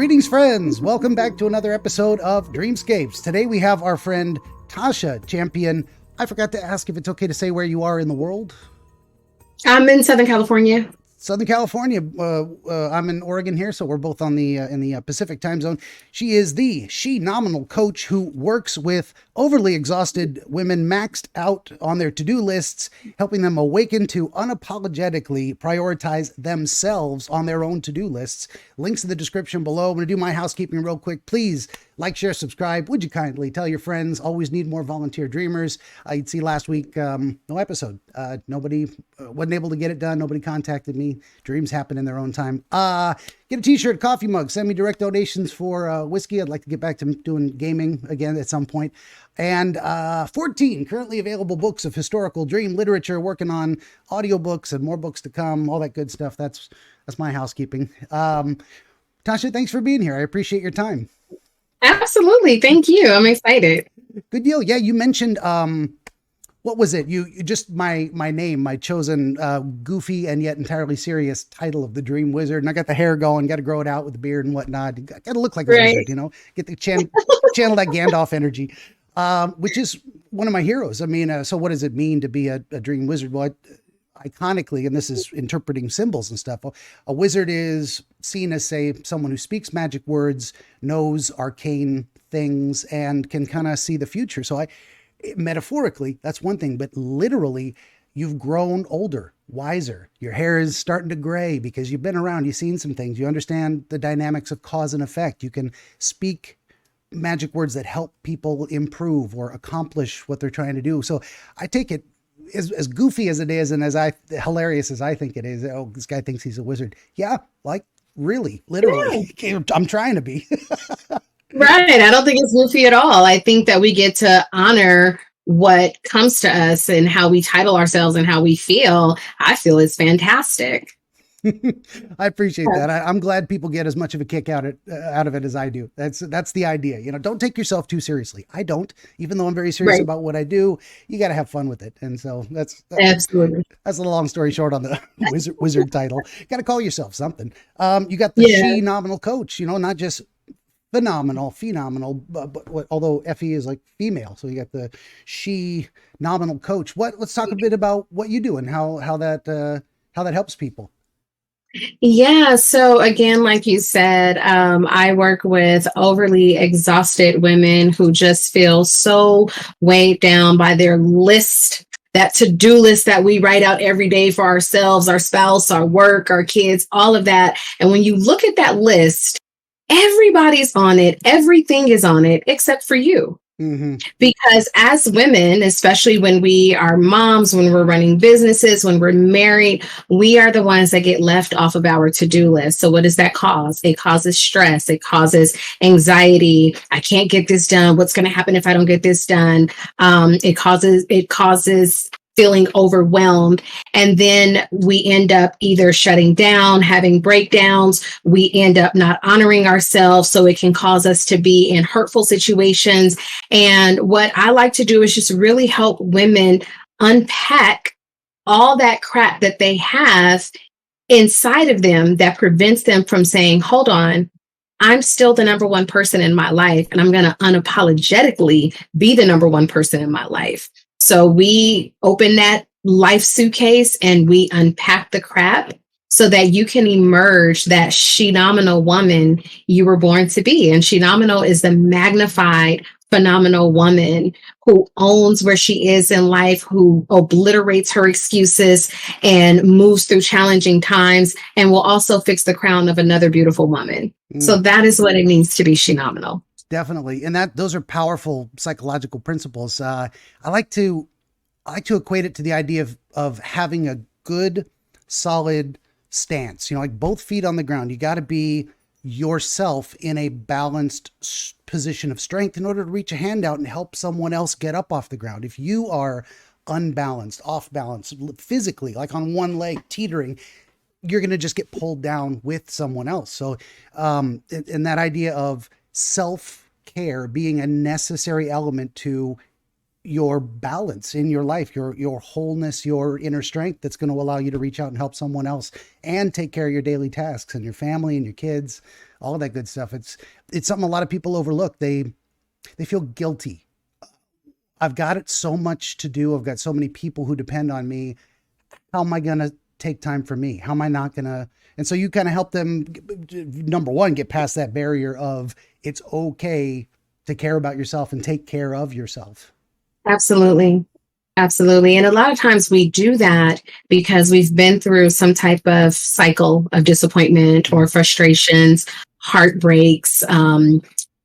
Greetings, friends. Welcome back to another episode of Dreamscapes. Today we have our friend Tasha Champion. I forgot to ask if it's okay to say where you are in the world. I'm in Southern California. Southern California. I'm in Oregon here, so we're both on the in the Pacific time zone. She is the Shenomenal coach who works with overly exhausted women maxed out on their to-do lists, helping them awaken to unapologetically prioritize themselves on their own to-do lists. Links in the description below. I'm going to do my housekeeping real quick. Please like, share, subscribe. Would you kindly tell your friends? Always need more volunteer dreamers. You'd see last week, no episode. Nobody wasn't able to get it done. Nobody contacted me. Dreams happen in their own time. Get a t-shirt, coffee mug, send me direct donations for whiskey. I'd like to get back to doing gaming again at some point. And 14 currently available books of historical dream literature, working on audiobooks and more books to come, all that good stuff. That's my housekeeping. Tasha, thanks for being here. I appreciate your time. Absolutely. Thank you. I'm excited. Good deal. Yeah, you mentioned what was it? You just my name, my chosen goofy and yet entirely serious title of the Dream Wizard. And I got the hair going, got to grow it out with the beard and whatnot. Got to look like a wizard, you know, get the channel that Gandalf energy, which is one of my heroes. I mean, so what does it mean to be a Dream Wizard? Well, iconically, and this is interpreting symbols and stuff, a wizard is seen as, say, someone who speaks magic words, knows arcane things, and can kind of see the future. So metaphorically, that's one thing, but literally, you've grown older, wiser. Your hair is starting to gray because you've been around, you've seen some things, you understand the dynamics of cause and effect. You can speak magic words that help people improve or accomplish what they're trying to do. So I take it as goofy as it is and as hilarious as I think it is. Oh, this guy thinks he's a wizard. Yeah, like really, literally. Yeah. I'm trying to be. Right. I don't think it's goofy at all. I think that we get to honor what comes to us and how we title ourselves and how we feel. I feel it's fantastic. I appreciate that. I'm glad people get as much of a kick out of it as I do. That's the idea. You know, don't take yourself too seriously. I don't, even though I'm very serious about what I do. You got to have fun with it, and so that's absolutely. That's a long story short on the wizard title. Got to call yourself something. You got the Shenomenal coach. You know, not just phenomenal, but although FE is like female, so you got the Shenomenal coach. Let's talk a bit about what you do and how that helps people. Yeah. So again, like you said, I work with overly exhausted women who just feel so weighed down by their list, that to-do list that we write out every day for ourselves, our spouse, our work, our kids, all of that. And when you look at that list, everybody's on it. Everything is on it except for you. Mm-hmm. Because as women, especially when we are moms, when we're running businesses, when we're married, we are the ones that get left off of our to-do list. So what does that cause? It causes stress. It causes anxiety. I can't get this done. What's going to happen if I don't get this done? It causes feeling overwhelmed. And then we end up either shutting down, having breakdowns. We end up not honoring ourselves. So it can cause us to be in hurtful situations. And what I like to do is just really help women unpack all that crap that they have inside of them that prevents them from saying, hold on, I'm still the number one person in my life, and I'm going to unapologetically be the number one person in my life. So we open that life suitcase and we unpack the crap so that you can emerge that Shenomenal woman you were born to be. And Shenomenal is the magnified, phenomenal woman who owns where she is in life, who obliterates her excuses and moves through challenging times, and will also fix the crown of another beautiful woman. So that is what it means to be Shenomenal. Definitely. And those are powerful psychological principles. I like to equate it to the idea of having a good, solid stance, you know, like both feet on the ground. You got to be yourself in a balanced position of strength in order to reach a hand out and help someone else get up off the ground. If you are unbalanced, off balance, physically, like on one leg, teetering, you're going to just get pulled down with someone else. So, and that idea of self-care being a necessary element to your balance in your life, your wholeness, your inner strength that's going to allow you to reach out and help someone else and take care of your daily tasks and your family and your kids, all of that good stuff. It's something a lot of people overlook. They feel guilty. I've got it so much to do. I've got so many people who depend on me. How am I going to take time for me? How am I not going to? And so you kind of help them, number one, get past that barrier of it's okay to care about yourself and take care of yourself. Absolutely. Absolutely. And a lot of times we do that because we've been through some type of cycle of disappointment or frustrations, heartbreaks.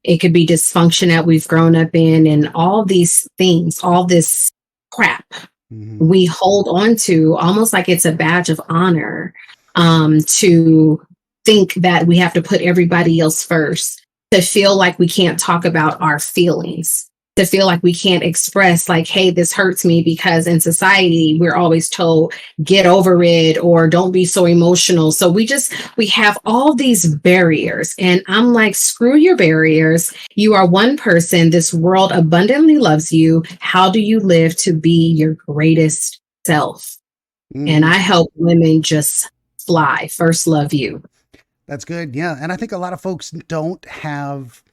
It could be dysfunction that we've grown up in, and all these things, all this crap we hold on to almost like it's a badge of honor, to think that we have to put everybody else first, to feel like we can't talk about our feelings, to feel like we can't express like, hey, this hurts me, because in society, we're always told, get over it, or don't be so emotional. So we have all these barriers, and I'm like, screw your barriers. You are one person. This world abundantly loves you. How do you live to be your greatest self? And I help women just fly, first love you. That's good. Yeah. And I think a lot of folks don't have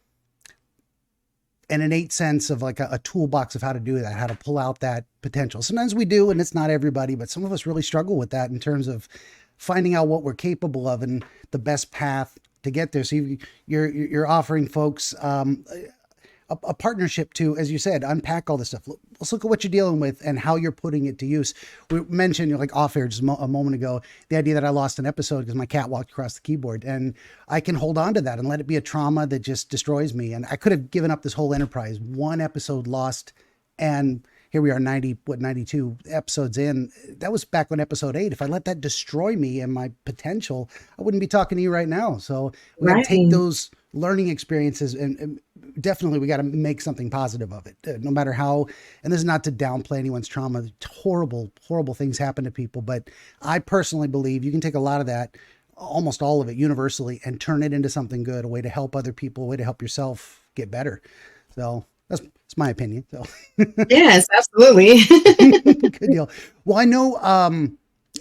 an innate sense of like a toolbox of how to do that, how to pull out that potential. Sometimes we do, and it's not everybody, but some of us really struggle with that in terms of finding out what we're capable of and the best path to get there. So you're offering folks a partnership to, as you said, unpack all this stuff. Let's look at what you're dealing with and how you're putting it to use. We mentioned, like off air just a moment ago, the idea that I lost an episode because my cat walked across the keyboard, and I can hold on to that and let it be a trauma that just destroys me. And I could have given up this whole enterprise. One episode lost, and here we are 92 episodes in. That was back on episode 8. If I let that destroy me and my potential, I wouldn't be talking to you right now. So we got to take those learning experiences and definitely we got to make something positive of it, no matter how. And this is not to downplay anyone's trauma. Horrible, horrible things happen to people. But I personally believe you can take a lot of that, almost all of it universally, and turn it into something good, a way to help other people, a way to help yourself get better. So that's my opinion. So yes, absolutely. Good deal. Well, I know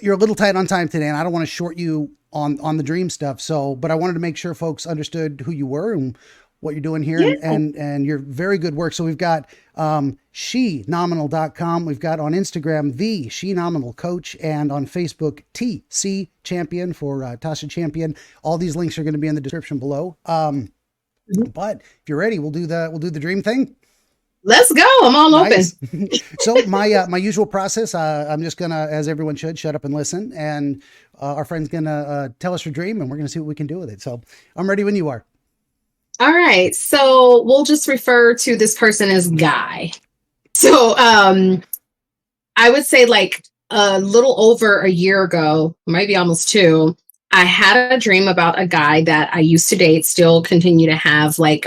you're a little tight on time today, and I don't want to short you on the dream stuff. So, but I wanted to make sure folks understood who you were and what you're doing here, and your very good work. So we've got Shenomenal.com. We've got on Instagram, the Shenomenal Coach, and on Facebook, TC Champion for Tasha Champion. All these links are going to be in the description below. But if you're ready, we'll do the dream thing. Let's go. I'm all open. So my usual process, I'm just gonna, as everyone should, shut up and listen. And our friend's gonna tell us her dream, and we're gonna see what we can do with it. So I'm ready when you are. All right. So we'll just refer to this person as Guy. So I would say like a little over a year ago, maybe almost 2, I had a dream about a guy that I used to date, still continue to have like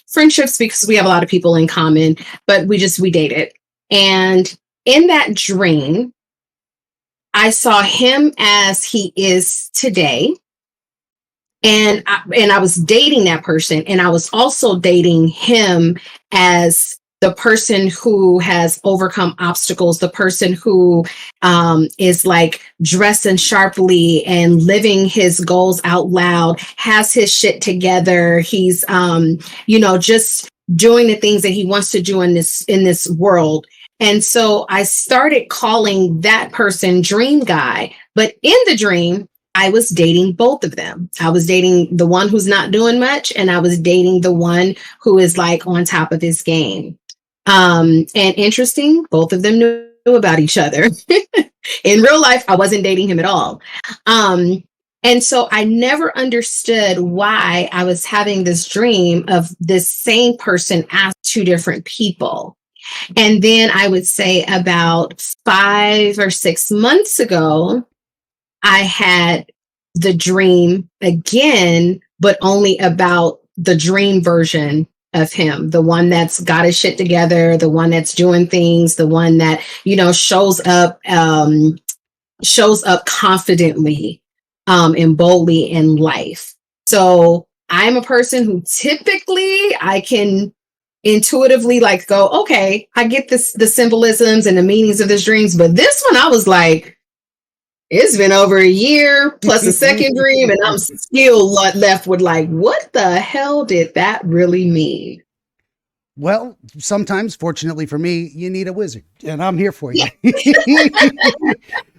friendships because we have a lot of people in common, but we dated. And in that dream, I saw him as he is today. And I was dating that person, and I was also dating him as the person who has overcome obstacles, the person who is like dressing sharply and living his goals out loud, has his shit together. He's, just doing the things that he wants to do in this world. And so I started calling that person Dream Guy. But in the dream, I was dating both of them. I was dating the one who's not doing much, and I was dating the one who is like on top of his game. And interesting, both of them knew about each other. In real life, I wasn't dating him at all. And so I never understood why I was having this dream of this same person as 2 different people. And then I would say about 5 or 6 months ago, I had the dream again, but only about the dream version of him, the one that's got his shit together, the one that's doing things, the one that, shows up confidently and boldly in life. So I'm a person who typically I can intuitively like go, okay, I get this, the symbolisms and the meanings of this dreams. But this one, I was like, it's been over a year plus a second dream, and I'm still left with like, what the hell did that really mean? Well, sometimes, fortunately for me, you need a wizard, and I'm here for you. Yeah.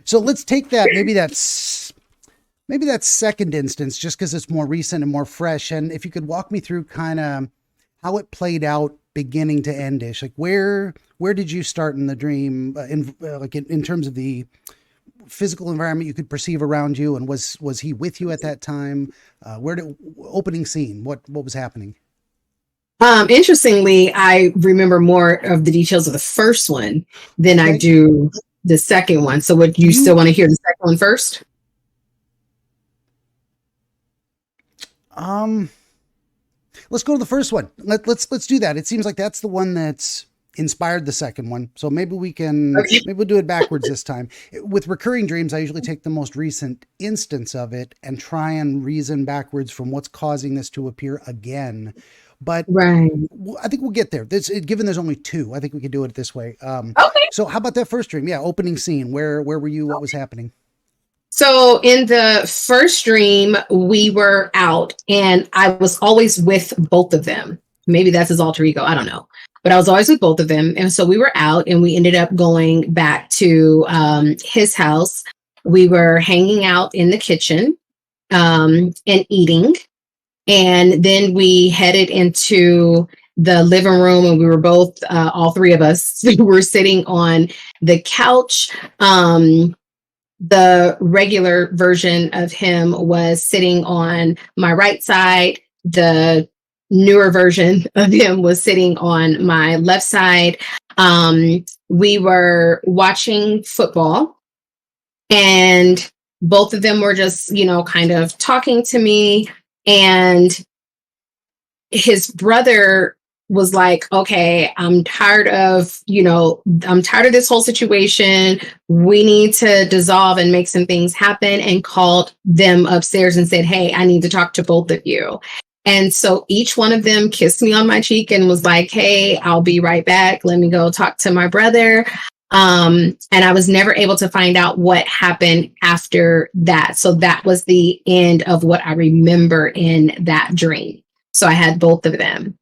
So let's take that. Maybe that second instance, just because it's more recent and more fresh. And if you could walk me through kind of how it played out, beginning to endish, like where did you start in the dream, in terms of the physical environment you could perceive around you, and was he with you at that time? Where did opening scene? What was happening? Interestingly, I remember more of the details of the first one than I Okay. do the second one. So would you still want to hear the second one first? Let's go to the first one. Let's do that. It seems like that's the one that's inspired the second one. So maybe Okay. maybe we'll do it backwards this time. With recurring dreams, I usually take the most recent instance of it and try and reason backwards from what's causing this to appear again. But Right. I think we'll get there. Given there's only two, I think we could do it this way. Okay. So how about that first dream? Yeah, opening scene. Where were you? What was happening? So in the first dream, we were out and I was always with both of them. Maybe that's his alter ego. I don't know. But I was always with both of them. And so we were out and we ended up going back to his house. We were hanging out in the kitchen and eating. And then we headed into the living room and we were both, all three of us, were sitting on the couch. The regular version of him was sitting on my right side. The newer version of him was sitting on my left side. We were watching football and both of them were just, kind of talking to me. And his brother was like, okay, I'm tired of this whole situation. We need to dissolve and make some things happen, and called them upstairs and said, hey, I need to talk to both of you. And so each one of them kissed me on my cheek and was like, hey, I'll be right back. Let me go talk to my brother. And I was never able to find out what happened after that. So that was the end of what I remember in that dream. So I had both of them.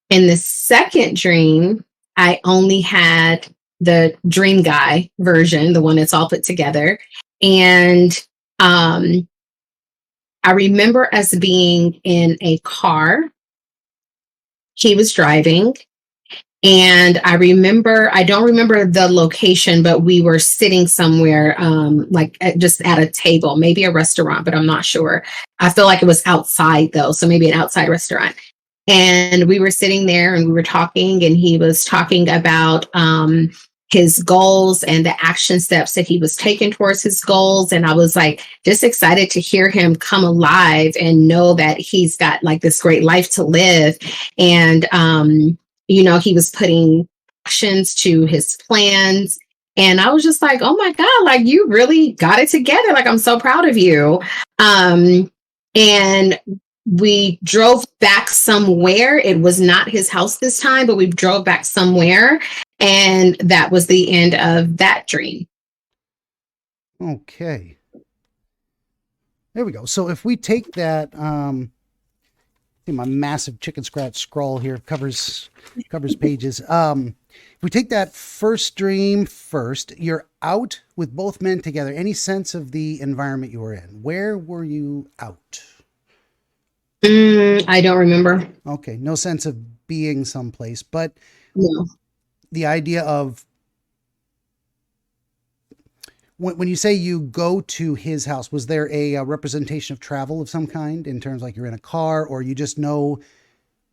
In the second dream, I only had the dream guy version, the one that's all put together. And I remember us being in a car. He was driving. And I don't remember the location, but we were sitting somewhere, just at a table, maybe a restaurant, but I'm not sure. I feel like it was outside though. So maybe an outside restaurant. And we were sitting there and we were talking, and he was talking about his goals and the action steps that he was taking towards his goals. And I was like, just excited to hear him come alive and know that he's got like this great life to live. And, he was putting actions to his plans. And I was just like, oh my God, like you really got it together. Like, I'm so proud of you. And we drove back somewhere. It was not his house this time, but we drove back somewhere. And that was the end of that dream. Okay. There we go. So if we take that, my massive chicken scratch scroll here covers pages. If we take that first dream first, you're out with both men together. Any sense of the environment you were in? Where were you out? I don't remember. Okay, no sense of being someplace, but No. the idea of when you say you go to his house, was there a representation of travel of some kind in terms like you're in a car, or you just know,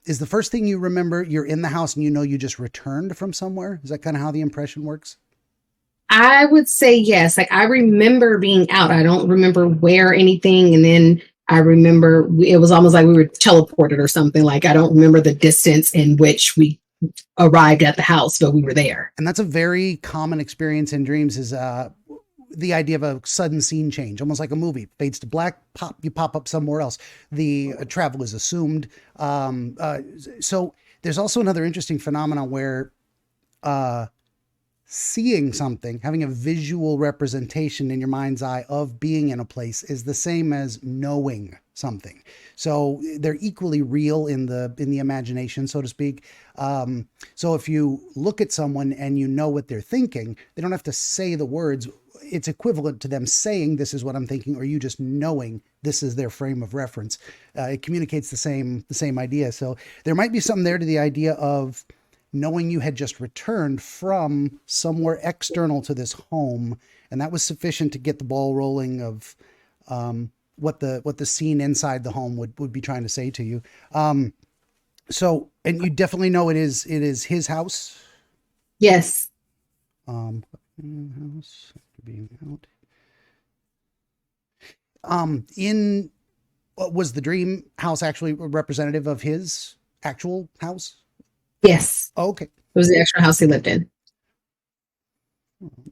is the first thing you remember you're in the house and you just returned from somewhere? Is that kind of how the impression works? I would say yes. Like I remember being out. I don't remember where or anything. And then I remember it was almost like we were teleported or something. Like I don't remember the distance in which we arrived at the house, but we were there. And that's a very common experience in dreams, is the idea of a sudden scene change, almost like a movie. Fades to black, you pop up somewhere else. The travel is assumed. So There's also another interesting phenomenon where seeing something, having a visual representation in your mind's eye of being in a place is the same as knowing something. So they're equally real in the imagination, so to speak. So if you look at someone and you know what they're thinking, they don't have to say the words. It's equivalent to them saying, this is what I'm thinking, or you just knowing this is their frame of reference. It communicates the same idea. So there might be something there to the idea of knowing you had just returned from somewhere external to this home, and that was sufficient to get the ball rolling of what the scene inside the home would be trying to say to you. So, and you definitely know it is his house. Yes. House being out. Was the dream house actually representative of his actual house? Yes. Oh, okay. It was the actual house he lived in.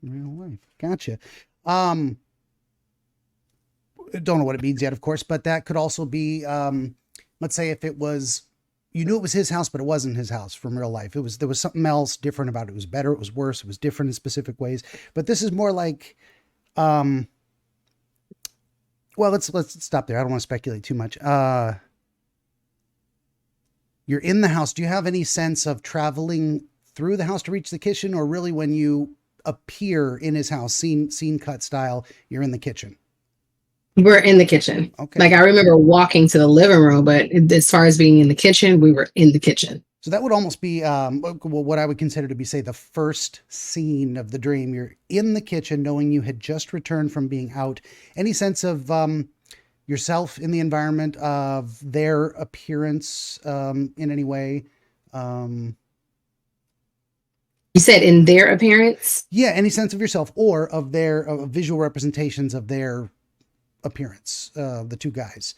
Real life. Gotcha. Don't know what it means yet, of course, but that could also be, let's say if it was, you knew it was his house, but it wasn't his house from real life. There was something else different about it. It was better. It was worse. It was different in specific ways, but this is more like, well, let's stop there. I don't want to speculate too much. You're in the house. Do you have any sense of traveling through the house to reach the kitchen, or really when you appear in his house, scene cut style, you're in the kitchen? We're in the kitchen. Okay. Like I remember walking to the living room, but as far as being in the kitchen, we were in the kitchen. So that would almost be what I would consider to be, say, the first scene of the dream. You're in the kitchen knowing you had just returned from being out. Any sense of yourself in the environment, of their appearance in any way? You said in their appearance? Yeah, any sense of yourself or of their visual representations of their appearance, the two guys.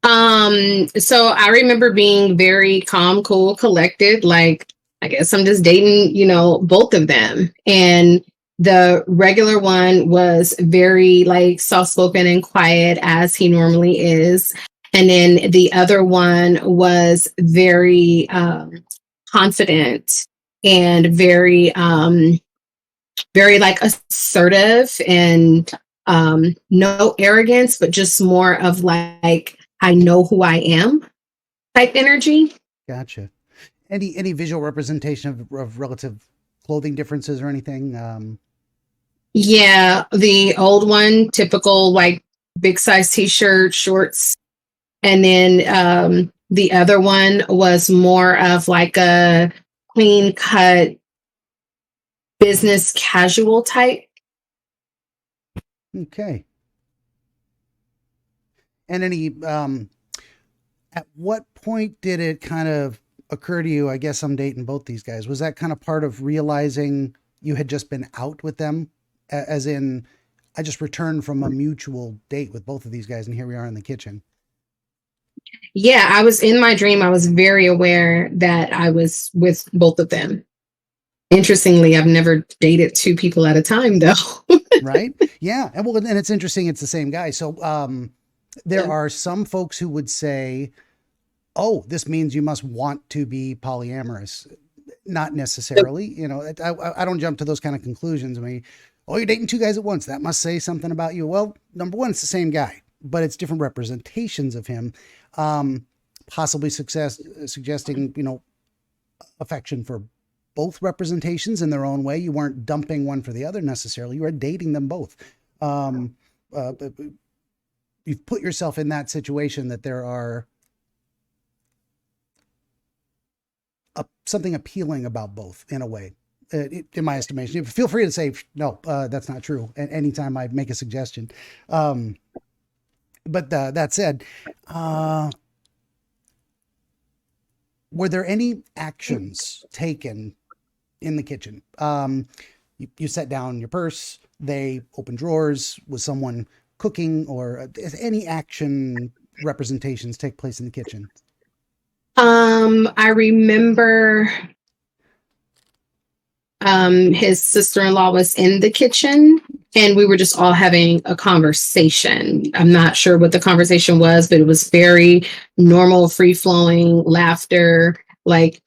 So I remember being very calm, cool, collected. Like, I guess I'm just dating, both of them. And the regular one was very like soft-spoken and quiet as he normally is. And then the other one was very confident and very like assertive and no arrogance, but just more of like, I know who I am type energy. Gotcha. Any visual representation of relative clothing differences or anything? Yeah, the old one, typical like big size t-shirt, shorts. And then the other one was more of like a clean cut business casual type. Okay. And any, at what point did it kind of occur to you, I guess I'm dating both these guys? Was that kind of part of realizing you had just been out with them? As in, I just returned from a mutual date with both of these guys, and here we are in the kitchen. Yeah, I was in my dream. I was very aware that I was with both of them. Interestingly, I've never dated two people at a time, though. Right? Yeah. And well, and it's interesting. It's the same guy. So there are some folks who would say, oh, this means you must want to be polyamorous. Not necessarily. I don't jump to those kind of conclusions. I mean, oh, you're dating two guys at once. That must say something about you. Well, number one, it's the same guy, but it's different representations of him, possibly suggesting, affection for both representations in their own way. You weren't dumping one for the other necessarily. You were dating them both. You've put yourself in that situation that there are something appealing about both in a way, in my estimation. Feel free to say, no, that's not true. And anytime I make a suggestion. But that said, were there any actions taken in the kitchen? You set down your purse, they opened drawers, was someone cooking, or any action representations take place in the kitchen? I remember his sister-in-law was in the kitchen and we were just all having a conversation. I'm not sure what the conversation was, but it was very normal, free-flowing laughter. like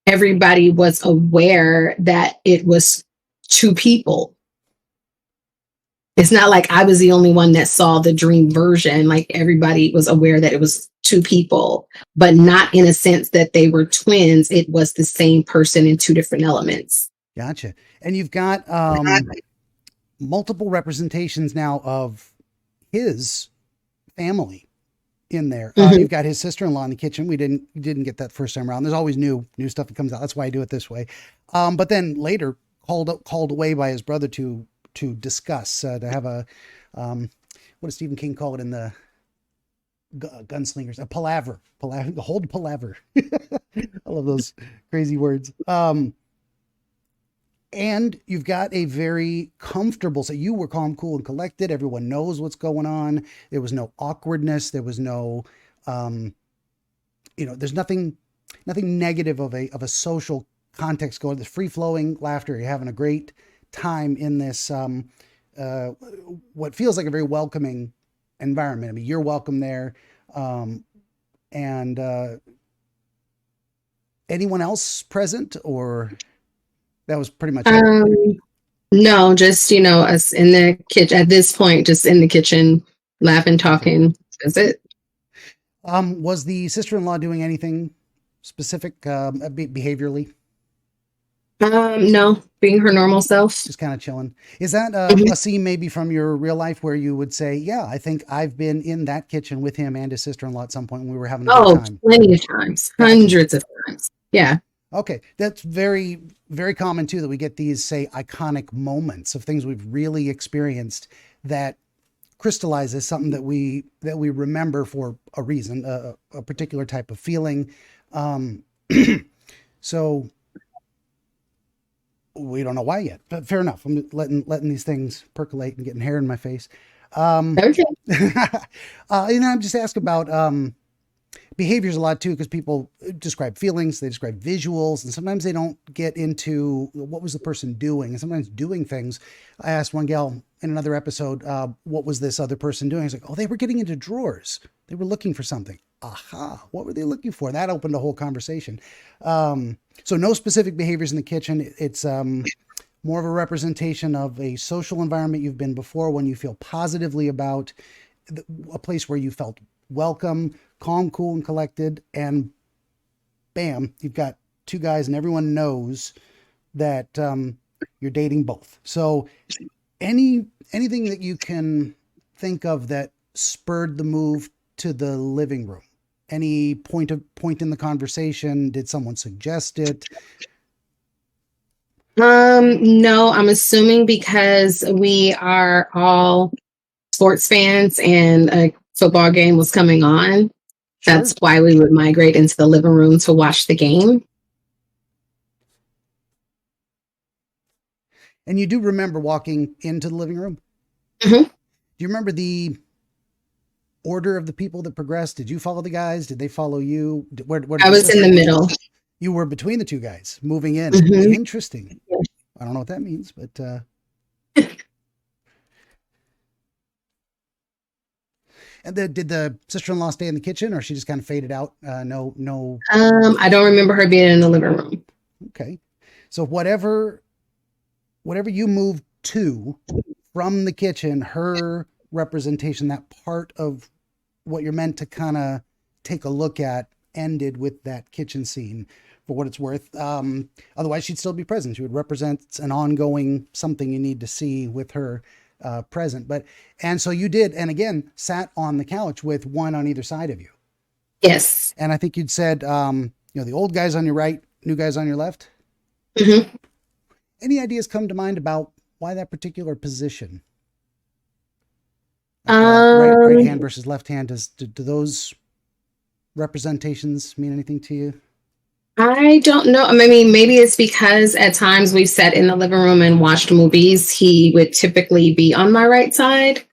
everybody was aware that it was two people. It's not like I was the only one that saw the dream version. Like everybody was aware that it was two people, but not in a sense that they were twins. It was the same person in two different elements. Gotcha. And you've got multiple representations now of his family in there. You've got his sister-in-law in the kitchen. We didn't get that first time around. There's always new stuff that comes out. That's why I do it this way. But then later called away by his brother to discuss, to have a, what does Stephen King call it in the Gunslingers? A palaver, the hold palaver. I love those crazy words. And you've got a very comfortable, so you were calm, cool, and collected. Everyone knows what's going on. There was no awkwardness. There was no, there's nothing negative of a social context going. There's free flowing laughter. You're having a great time in this, what feels like a very welcoming environment. I mean, you're welcome there. And anyone else present, or that was pretty much it? No, just, us in the kitchen at this point, just in the kitchen, laughing, talking. That's it. Was the sister-in-law doing anything specific, behaviorally? No, being her normal self. Just kind of chilling. Is that a scene maybe from your real life where you would say, yeah, I think I've been in that kitchen with him and his sister-in-law at some point when we were having a good time? Plenty of times. Hundreds of times. Yeah. Okay. That's very, very common too, that we get these, say, iconic moments of things we've really experienced that crystallize as something that we remember for a reason, a particular type of feeling. So we don't know why yet, but fair enough. I'm letting these things percolate and getting hair in my face. Okay. I'm just asking about behaviors a lot too, because people describe feelings, they describe visuals, and sometimes they don't get into what was the person doing, and sometimes doing things. I asked one gal in another episode, what was this other person doing? I was like, oh, they were getting into drawers. They were looking for something. Aha. What were they looking for? That opened a whole conversation. So no specific behaviors in the kitchen. It's more of a representation of a social environment you've been before, when you feel positively about a place where you felt welcome, calm, cool, and collected. And bam, you've got two guys and everyone knows that you're dating both. So anything that you can think of that spurred the move to the living room? Any point in the conversation? Did someone suggest it? No, I'm assuming because we are all sports fans and a football game was coming on. Sure. That's why we would migrate into the living room to watch the game. And you do remember walking into the living room? Mm-hmm. Do you remember the order of the people that progressed? Did you follow the guys? Did they follow you? Where I was in the middle. You were between the two guys moving in. Mm-hmm. Interesting. I don't know what that means, but and did the sister-in-law stay in the kitchen, or she just kind of faded out? No. I don't remember her being in the living room. Okay. So whatever you moved to from the kitchen, her representation, that part of what you're meant to kind of take a look at, ended with that kitchen scene, for what it's worth. Otherwise she'd still be present. She would represent an ongoing something you need to see with her present. And so you did, and again, sat on the couch with one on either side of you. Yes. And I think you'd said, the old guys on your right, new guys on your left. Mm-hmm. Any ideas come to mind about why that particular position? Right hand versus left hand. Do those representations mean anything to you? I don't know. I mean, maybe it's because at times we've sat in the living room and watched movies. He would typically be on my right side.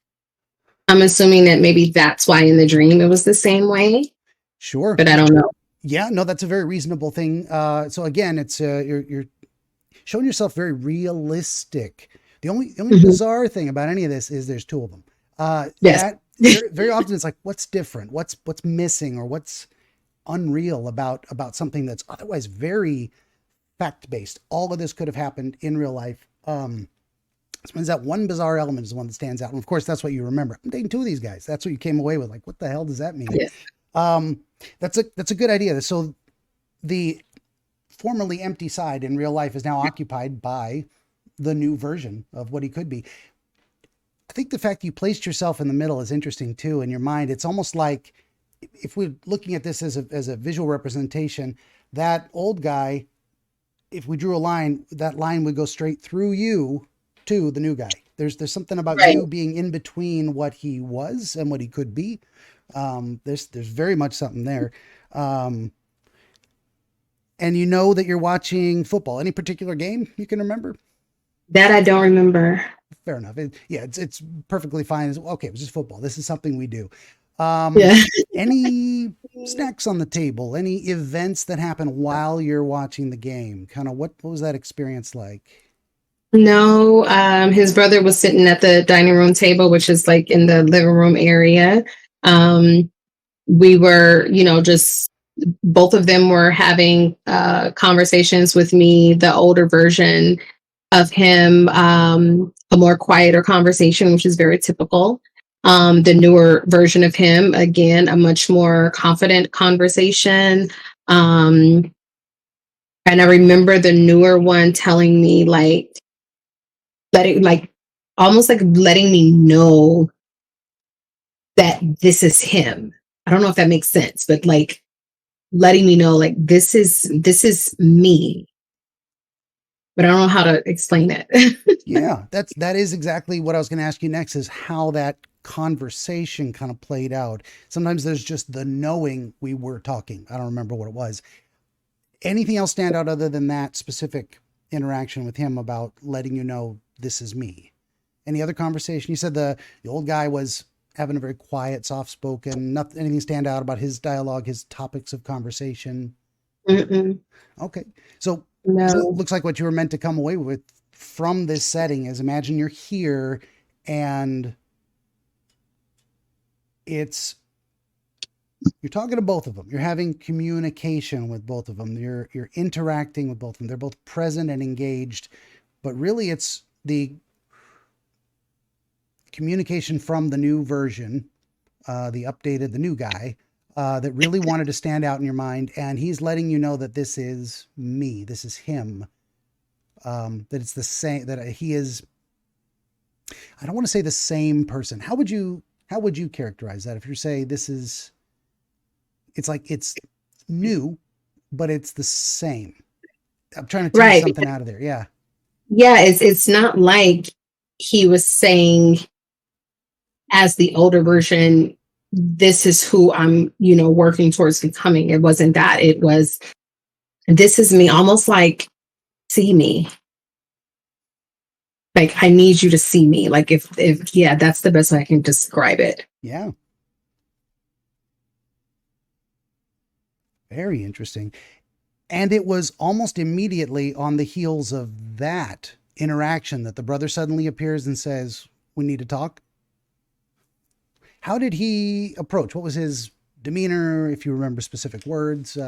I'm assuming that maybe that's why in the dream it was the same way. Sure. But I don't know. Yeah, no, that's a very reasonable thing. So again, it's you're showing yourself very realistic. The only bizarre thing about any of this is there's two of them. Yes. Very, very often it's like, what's different? What's missing, or what's unreal about something that's otherwise very fact-based. All of this could have happened in real life. So that one bizarre element is the one that stands out. And of course, that's what you remember. I'm dating two of these guys. That's what you came away with. Like, what the hell does that mean? Yes. That's a good idea. So the formerly empty side in real life is now occupied by the new version of what he could be. I think the fact you placed yourself in the middle is interesting too. In your mind, it's almost like, if we're looking at this as a visual representation, that old guy, if we drew a line, that line would go straight through you to the new guy. There's something about Right. you being in between what he was and what he could be. There's very much something there. And you know that you're watching football. Any particular game you can remember? That I don't remember. Fair enough. It's perfectly fine. Okay, it was just football. This is something we do. Yeah. Any snacks on the table? Any events that happen while you're watching the game? Kind of what was that experience like? No, his brother was sitting at the dining room table, which is like in the living room area. We were, just both of them were having conversations with me, the older version of him, a more quieter conversation, which is very typical. The newer version of him, again, a much more confident conversation. And I remember the newer one telling me almost like letting me know that this is him. I don't know if that makes sense, but like letting me know like this is me. But I don't know how to explain it. Yeah, that is exactly what I was going to ask you next, is how that conversation kind of played out. Sometimes there's just the knowing we were talking. I don't remember what it was. Anything else stand out other than that specific interaction with him about letting you know this is me? Any other conversation? You said the old guy was having a very quiet, soft-spoken, nothing, anything stand out about his dialogue, his topics of conversation? Mm-mm. Okay. So No. looks like what you were meant to come away with from this setting is, imagine you're here and you're talking to both of them. You're having communication with both of them. You're interacting with both of them. They're both present and engaged, but really it's the communication from the new version, the new guy, that really wanted to stand out in your mind. And he's letting you know that this is me, this is him, that it's the same, that he is, I don't want to say the same person. How would you characterize that? If you say it's like it's new, but it's the same. I'm trying to take something out of there. Yeah. Yeah, it's not like he was saying as the older version, this is who I'm, working towards becoming. It wasn't that. It was, this is me, almost like, see me. Like, I need you to see me. Like, if that's the best way I can describe it. Yeah. Very interesting. And it was almost immediately on the heels of that interaction that the brother suddenly appears and says, we need to talk. How did he approach? What was his demeanor, if you remember specific words?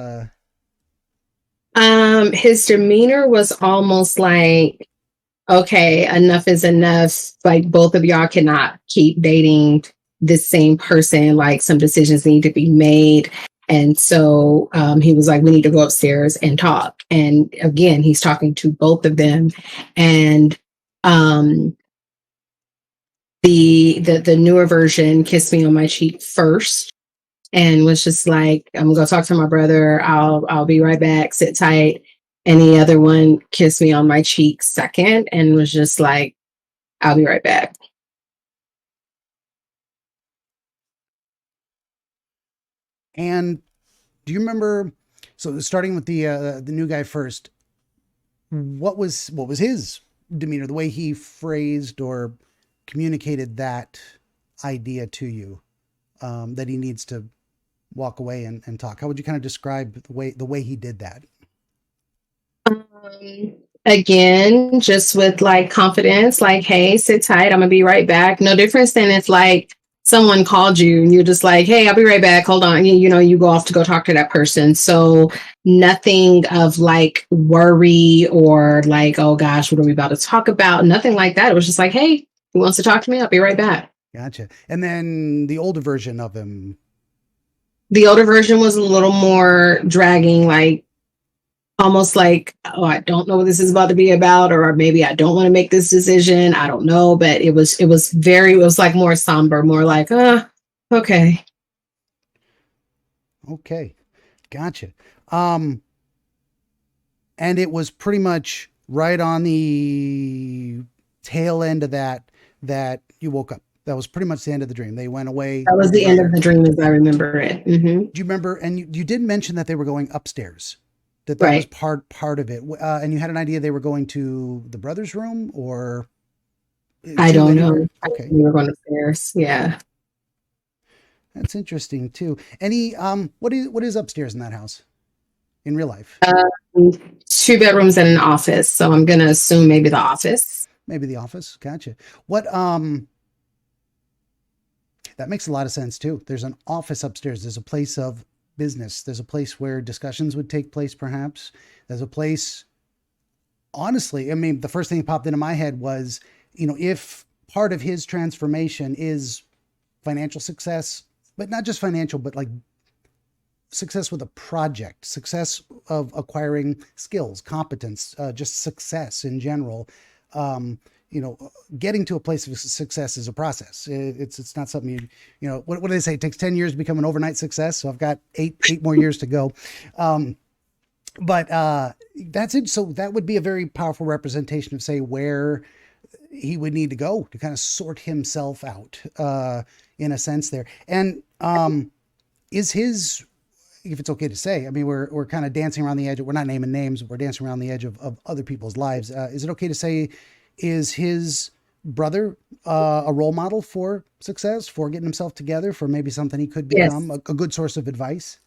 His demeanor was almost like, okay, enough is enough. Like, both of y'all cannot keep dating this same person. Like, some decisions need to be made. And so he was like, we need to go upstairs and talk. And again, he's talking to both of them. And the newer version kissed me on my cheek first and was just like, I'm gonna go talk to my brother. I'll be right back. Sit tight. And the other one kissed me on my cheek second and was just like, I'll be right back. And do you remember, so starting with the new guy first, what was his demeanor, the way he phrased or communicated that idea to you, that he needs to walk away and talk? How would you kind of describe the way he did that? Again, just with like confidence, like, hey, sit tight, I'm gonna be right back. No difference than if like someone called you and you're just like, hey, I'll be right back. Hold on. You go off to go talk to that person. So nothing of like worry or like, oh gosh, what are we about to talk about? Nothing like that. It was just like, hey, who wants to talk to me? I'll be right back. Gotcha. And then the older version of him. The older version was a little more dragging, like almost like, oh, I don't know what this is about to be about, or maybe I don't want to make this decision. I don't know, but it was like more somber, more like, okay. Okay. Gotcha. And it was pretty much right on the tail end of that you woke up. That was pretty much the end of the dream. They went away. That was the end of the dream as I remember it. Mm-hmm. Do you remember? And you did mention that they were going upstairs. That Right. was part of it. And you had an idea they were going to the brother's room, or I don't know. Okay. We were going upstairs. Yeah. That's interesting too. Any what is upstairs in that house in real life? 2 bedrooms and an office. So I'm gonna assume maybe the office. Maybe the office. Gotcha. What that makes a lot of sense too. There's an office upstairs. There's a place of business. There's a place where discussions would take place, perhaps. There's a place, honestly, I mean, the first thing that popped into my head was, if part of his transformation is financial success, but not just financial, but like success with a project, success of acquiring skills, competence, just success in general. Getting to a place of success is a process. It's not something what do they say? It takes 10 years to become an overnight success. So I've got eight more years to go. But that's it. So that would be a very powerful representation of, say, where he would need to go to kind of sort himself out, in a sense there. And is his, if it's okay to say, I mean, we're kind of dancing around the edge. We're not naming names. We're dancing around the edge of other people's lives. Is it okay to say, is his brother a role model for success, for getting himself together, for maybe something he could become, Yes. a good source of advice?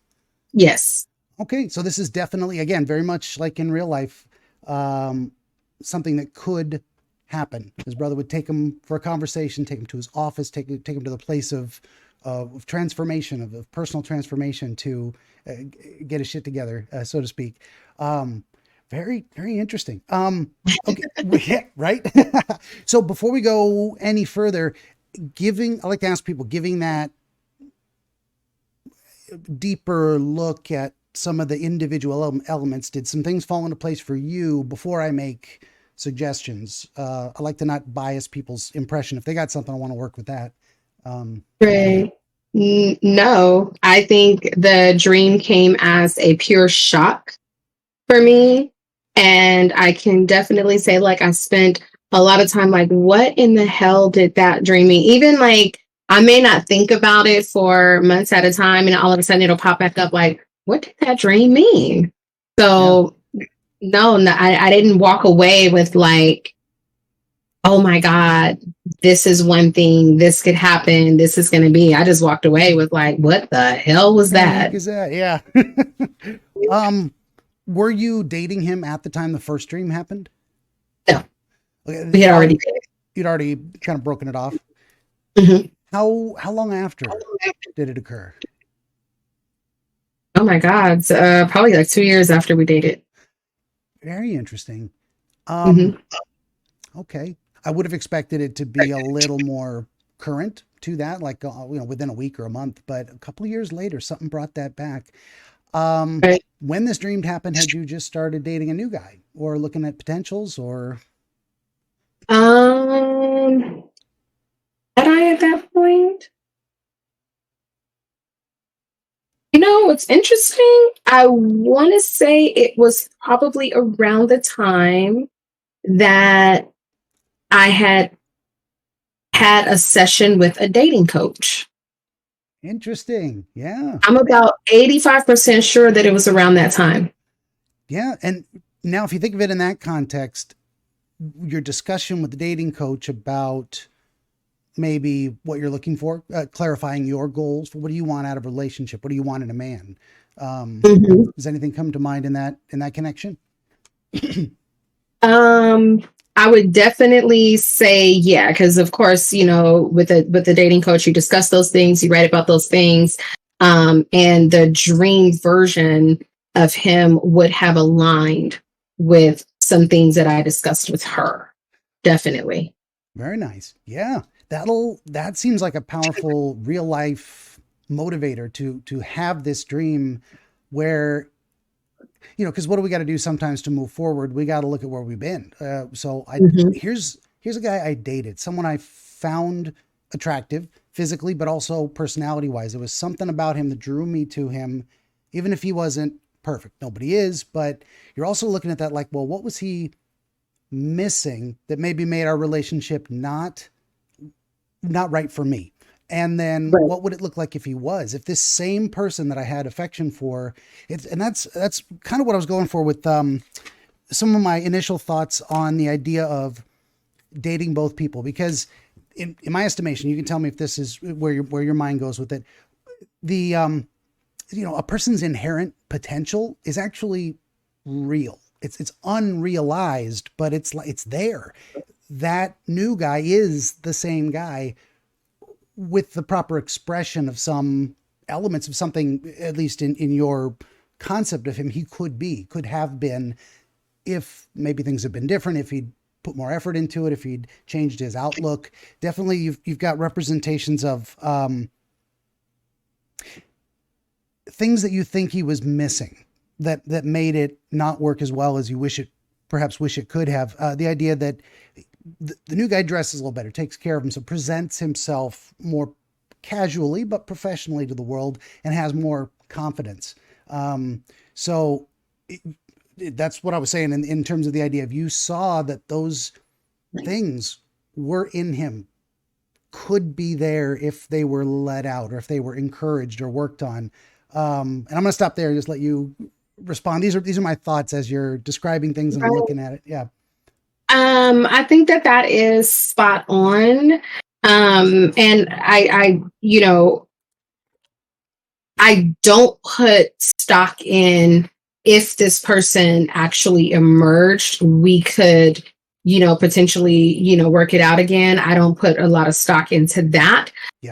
Yes. Okay, so this is definitely, again, very much like in real life, something that could happen. His brother would take him for a conversation, take him to his office, take him to the place of transformation, of personal transformation, to get his shit together, so to speak. Very, very interesting. Okay, yeah, right. So before we go any further, I like to ask people, giving that deeper look at some of the individual elements, did some things fall into place for you before I make suggestions? I like to not bias people's impression. If they got something, I want to work with that. Right. No, I think the dream came as a pure shock for me. And I can definitely say, like, I spent a lot of time, like, what in the hell did that dream mean? Even like, I may not think about it for months at a time, and all of a sudden it'll pop back up, like, what did that dream mean? So, no, I didn't walk away with like, oh my God, this is one thing, this could happen, this is going to be. I just walked away with like, what the hell was that? Is that? Yeah. Were you dating him at the time the first dream happened? No, Okay, we had already did you'd already kind of broken it off. it. Mhm. How long after did it occur? Oh my God, probably like 2 years after we dated. Very interesting. Mhm. Okay. I would have expected it to be a little more current to that, like, within a week or a month, but a couple of years later, something brought that back. Right. When this dream happened, had you just started dating a new guy or looking at potentials, or? Had I at that point? What's interesting? I want to say it was probably around the time that I had a session with a dating coach. Interesting. Yeah. I'm about 85% sure that it was around that time. Yeah. And now, if you think of it in that context, your discussion with the dating coach about maybe what you're looking for, clarifying your goals. What do you want out of a relationship? What do you want in a man? Mhm. Does anything come to mind in that connection? I would definitely say, yeah, because of course, with the dating coach, you discuss those things, you write about those things, and the dream version of him would have aligned with some things that I discussed with her. Definitely. Very nice. Yeah. That seems like a powerful real life motivator to have this dream where, because what do we got to do sometimes to move forward? We got to look at where we've been. Mhm. Here's a guy I dated, someone I found attractive physically, but also personality wise. There was something about him that drew me to him, even if he wasn't perfect. Nobody is, but you're also looking at that like, well, what was he missing that maybe made our relationship not right for me? And then Right. what would it look like if he was, if this same person that I had affection for, and that's kind of what I was going for with some of my initial thoughts on the idea of dating both people, because in my estimation, you can tell me if this is where your mind goes with it. The a person's inherent potential is actually real. It's unrealized, but it's there. That new guy is the same guy with the proper expression of some elements of something, at least in your concept of him, he could have been, if maybe things have been different, if he'd put more effort into it, if he'd changed his outlook. Definitely you've got representations of things that you think he was missing that made it not work as well as you perhaps wish it could have. The idea that the new guy dresses a little better, takes care of himself, presents himself more casually but professionally to the world, and has more confidence. So that's what I was saying in terms of the idea of, you saw that those things were in him, could be there if they were let out or if they were encouraged or worked on. And I'm going to stop there and just let you respond. These are my thoughts as you're describing things and I'm looking at it. Yeah. I think that is spot on. And I don't put stock in if this person actually emerged, we could, potentially, work it out again. I don't put a lot of stock into that. Yeah.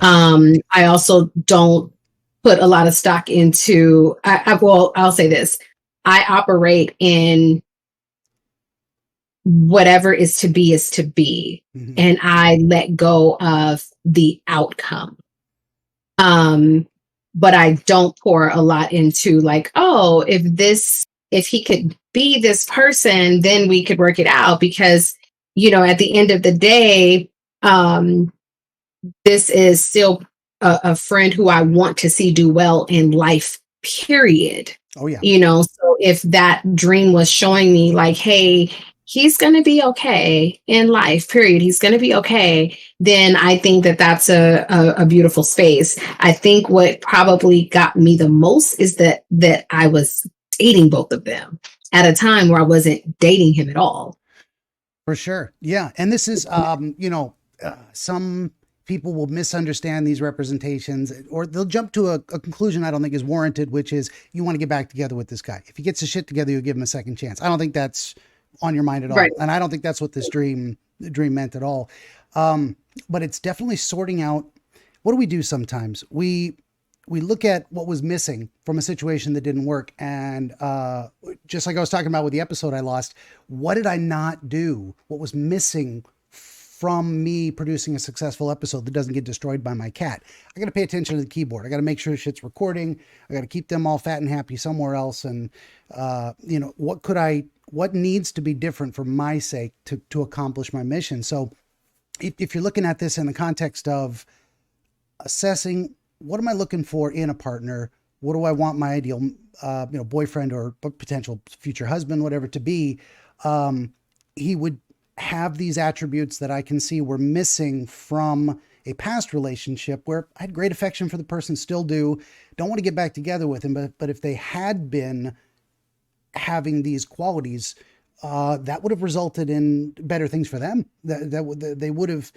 I also don't put a lot of stock into, well, I'll say this. I operate in whatever is to be is to be. Mm-hmm. And I let go of the outcome. But I don't pour a lot into like, oh, if he could be this person, then we could work it out, because, at the end of the day, this is still a friend who I want to see do well in life, period. Oh yeah. So if that dream was showing me like, hey, he's going to be okay in life, period. He's going to be okay. Then I think that that's a beautiful space. I think what probably got me the most is that I was dating both of them at a time where I wasn't dating him at all. For sure. Yeah. And this is, some people will misunderstand these representations, or they'll jump to a conclusion I don't think is warranted, which is you want to get back together with this guy. If he gets his shit together, you'll give him a second chance. I don't think that's on your mind at all. Right. And I don't think that's what this dream meant at all. But it's definitely sorting out, what do we do sometimes? We look at what was missing from a situation that didn't work. And just like I was talking about with the episode I lost, what did I not do? What was missing from me producing a successful episode that doesn't get destroyed by my cat? I got to pay attention to the keyboard. I got to make sure shit's recording. I got to keep them all fat and happy somewhere else. And, what needs to be different for my sake to accomplish my mission? So if you're looking at this in the context of assessing, what am I looking for in a partner? What do I want my ideal, boyfriend or potential future husband, whatever, to be? He would have these attributes that I can see were missing from a past relationship where I had great affection for the person, still do. Don't want to get back together with him, but if they had been having these qualities, that would have resulted in better things for them. That they would have.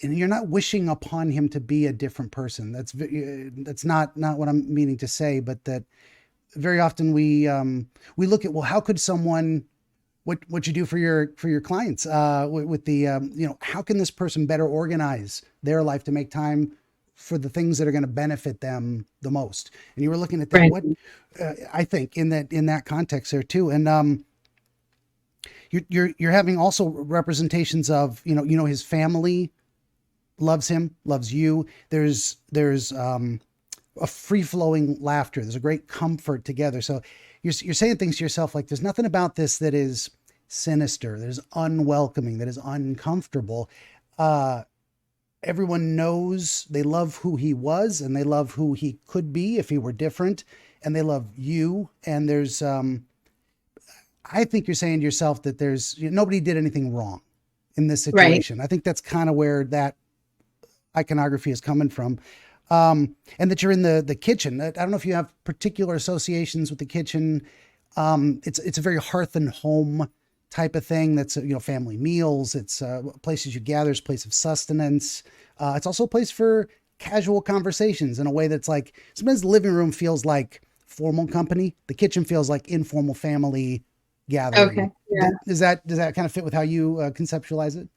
And you're not wishing upon him to be a different person. That's not what I'm meaning to say, but that very often we look at, well, how could someone what you do for your clients with the how can this person better organize their life to make time for the things that are going to benefit them the most. And you were looking at that. Right. What I think in that context there too. And you're having also representations of his family loves him, loves you. There's a free flowing laughter. There's a great comfort together. So you're saying things to yourself like, there's nothing about this that is sinister, that is unwelcoming, that is uncomfortable. Everyone knows they love who he was and they love who he could be if he were different, and they love you. And there's, I think you're saying to yourself that nobody did anything wrong in this situation. Right. I think that's kind of where that iconography is coming from. And that you're in the kitchen. I don't know if you have particular associations with the kitchen. It's a very hearth and home type of thing. That's, family meals. It's places you gather, it's a place of sustenance. It's also a place for casual conversations in a way that's like, sometimes the living room feels like formal company. The kitchen feels like informal family gathering. Okay. Yeah. Does that kind of fit with how you conceptualize it?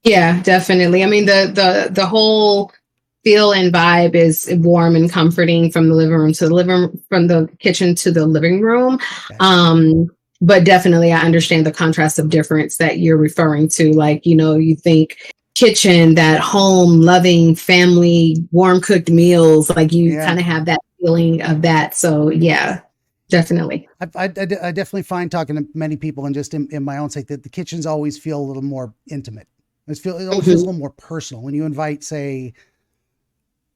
Yeah, definitely. I mean, the whole feel and vibe is warm and comforting from the living room to the from the kitchen to the living room. Okay. But definitely I understand the contrast of difference that you're referring to. Like, you think kitchen, that home, loving family, warm cooked meals, like you kind of have that feeling of that. So yeah, definitely. I definitely find talking to many people and just in my own sake that the kitchens always feel a little more intimate. It always feels a little more personal when you invite, say,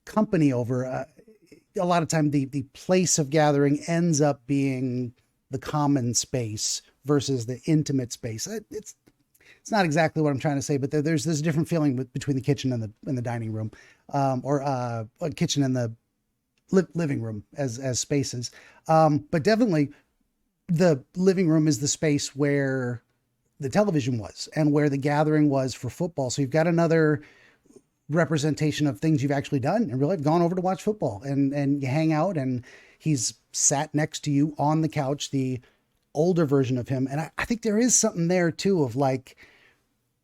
company over. A lot of time the place of gathering ends up being the common space versus the intimate space. It's not exactly what I'm trying to say, but there's this different feeling between the kitchen and the dining room, or a kitchen and the living room as spaces. But definitely the living room is the space where the television was and where the gathering was for football. So you've got another representation of things you've actually done in real life, gone over to watch football and you hang out, and he's sat next to you on the couch, the older version of him. And I think there is something there too of like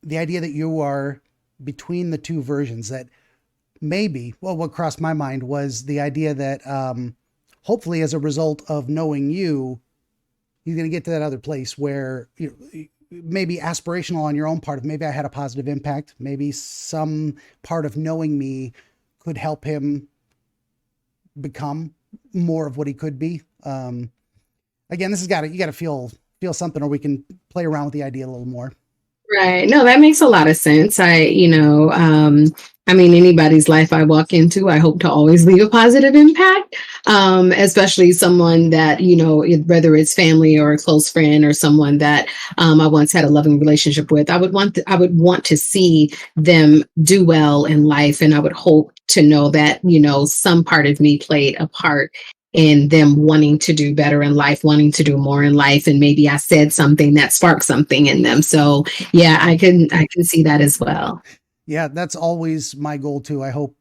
the idea that you are between the two versions. That maybe, what crossed my mind was the idea that hopefully as a result of knowing you, he's going to get to that other place where maybe aspirational on your own part of, maybe I had a positive impact. Maybe some part of knowing me could help him become more of what he could be. Again, this has you got to feel something, or we can play around with the idea a little more. Right. No, that makes a lot of sense. I mean, anybody's life I walk into, I hope to always leave a positive impact, especially someone that, whether it's family or a close friend or someone that I once had a loving relationship with. I would want to see them do well in life. And I would hope to know that, some part of me played a part in them wanting to do better in life, wanting to do more in life. And maybe I said something that sparked something in them. So yeah, I can see that as well. Yeah, that's always my goal too. I hope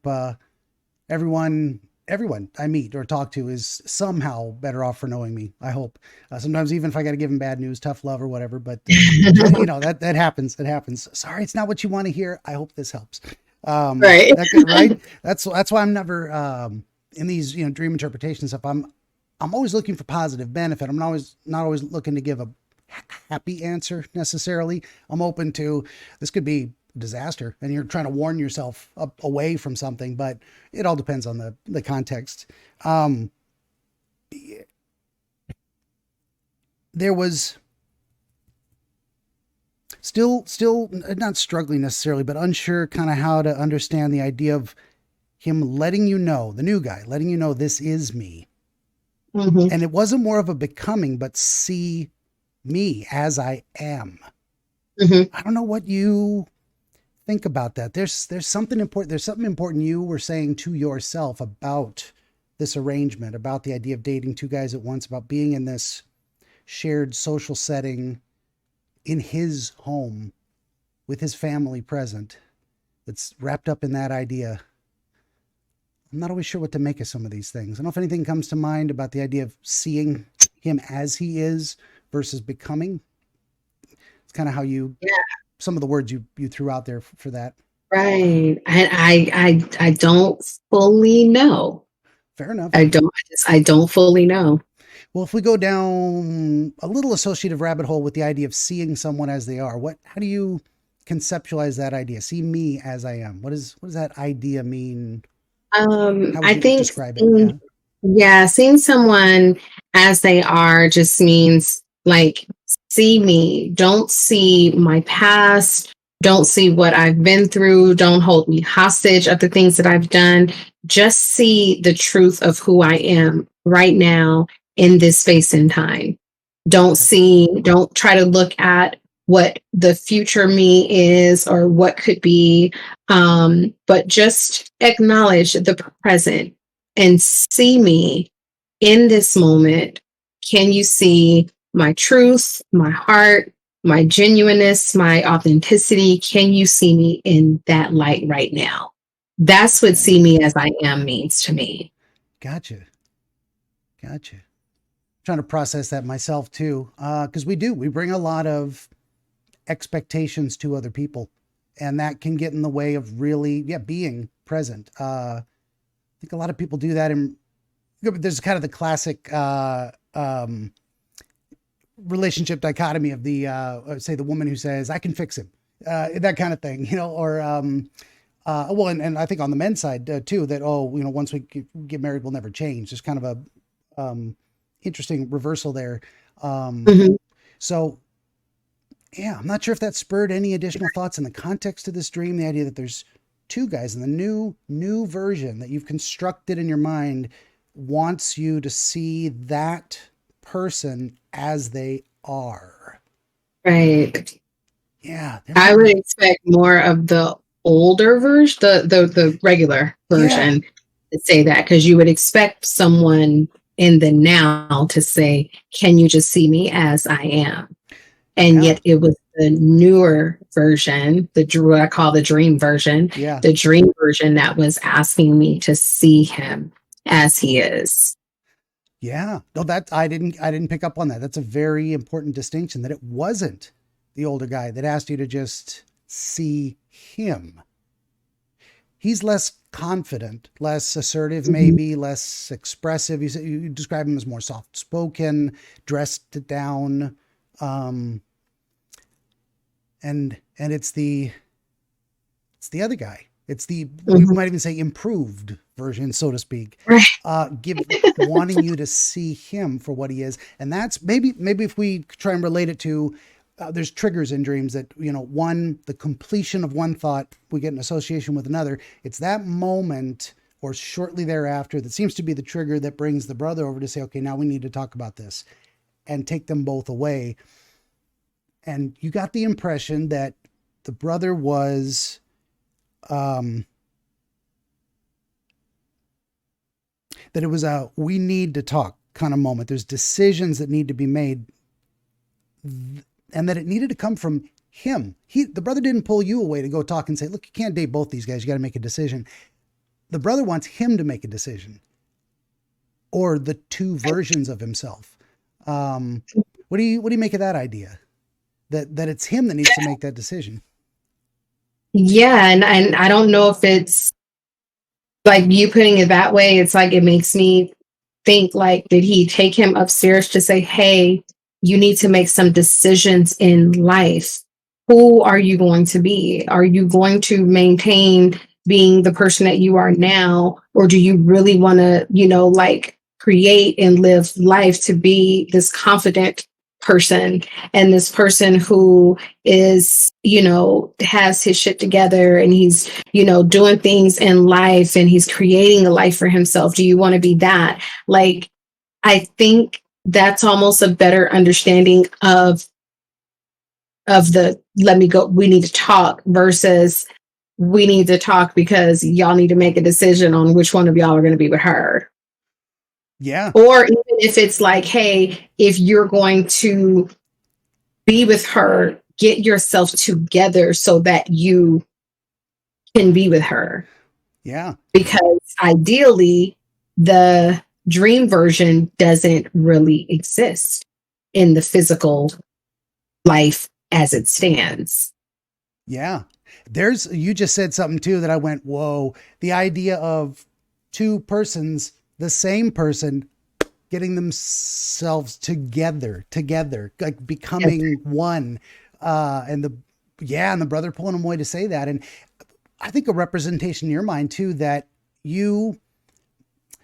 everyone I meet or talk to is somehow better off for knowing me. I hope. Sometimes even if I got to give them bad news, tough love or whatever, but that happens. It happens. Sorry, it's not what you want to hear. I hope this helps. Right. Right. That's why I'm never in these dream interpretation stuff. I'm always looking for positive benefit. I'm not always looking to give a happy answer necessarily. I'm open to, this could be disaster and you're trying to warn yourself away from something, but it all depends on the context. There was still not struggling necessarily, but unsure kind of how to understand the idea of him letting you know, the new guy letting you know, this is me. Mm-hmm. And it wasn't more of a becoming, but see me as I am. Mm-hmm. I don't know what you think about that. There's something important. There's something important you were saying to yourself about this arrangement, about the idea of dating two guys at once, about being in this shared social setting in his home with his family present. That's wrapped up in that idea. I'm not always sure what to make of some of these things. I don't know if anything comes to mind about the idea of seeing him as he is versus becoming. kind of how you, some of the words you threw out there for that. Right. And I don't fully know. Fair enough. I don't fully know. Well, if we go down a little associative rabbit hole with the idea of seeing someone as they are, how do you conceptualize that idea? See me as I am. What does that idea mean? How would I you think describe it? seeing someone as they are just means like, see me, don't see my past, don't see what I've been through, don't hold me hostage of the things that I've done. Just see the truth of who I am right now in this space and time. Don't try to look at what the future me is or what could be, but just acknowledge the present and see me in this moment. Can you see my truth, my heart, my genuineness, my authenticity? Can you see me in that light right now? That's what see me as I am means to me. Gotcha. Trying to process that myself too. Cause we bring a lot of expectations to other people, and that can get in the way of really, being present. I think a lot of people do that. And there's kind of the classic, relationship dichotomy of the, say the woman who says, I can fix him, that kind of thing, or, well, and I think on the men's side too, that, once we get married, we'll never change. There's kind of a, interesting reversal there. So yeah, I'm not sure if that spurred any additional thoughts in the context of this dream, the idea that there's two guys in the new version that you've constructed in your mind wants you to see that person as they are. Right. Yeah. I would expect more of the older version, the regular version to say that, because you would expect someone in the now to say, can you just see me as I am? And yet it was the newer version, what I call the dream version, the dream version that was asking me to see him as he is. Yeah. No, that I didn't pick up on that. That's a very important distinction, that it wasn't the older guy that asked you to just see him. He's less confident, less assertive, maybe less expressive. You describe him as more soft-spoken, dressed down. And it's the other guy. It's we might even say improved version, so to speak, wanting you to see him for what he is. And that's maybe if we try and relate it to, there's triggers in dreams that, one, the completion of one thought, we get an association with another. It's that moment or shortly thereafter that seems to be the trigger that brings the brother over to say, okay, now we need to talk about this, and take them both away. And you got the impression that the brother was, that it was a, we need to talk kind of moment. There's decisions that need to be made, and that it needed to come from him. The brother didn't pull you away to go talk and say, look, you can't date both these guys. You got to make a decision. The brother wants him to make a decision, or the two versions of himself. What do you make of that idea? That it's him that needs to make that decision. Yeah. And I don't know if it's like you putting it that way. It's like, it makes me think, like, did he take him upstairs to say, hey, you need to make some decisions in life. Who are you going to be? Are you going to maintain being the person that you are now? Or do you really want to, create and live life to be this confident person, and this person who is, has his shit together, and he's, doing things in life, and he's creating a life for himself? Do you want to be that? Like, I think that's almost a better understanding of the let me go, we need to talk, versus we need to talk because y'all need to make a decision on which one of y'all are going to be with her. Yeah. Or even if it's like, hey, if you're going to be with her, get yourself together so that you can be with her. Yeah. Because ideally, the dream version doesn't really exist in the physical life as it stands. Yeah. You just said something too that I went, whoa, the idea of two persons, the same person getting themselves together, like becoming one. And the brother pulling him away to say that. And I think a representation in your mind too, that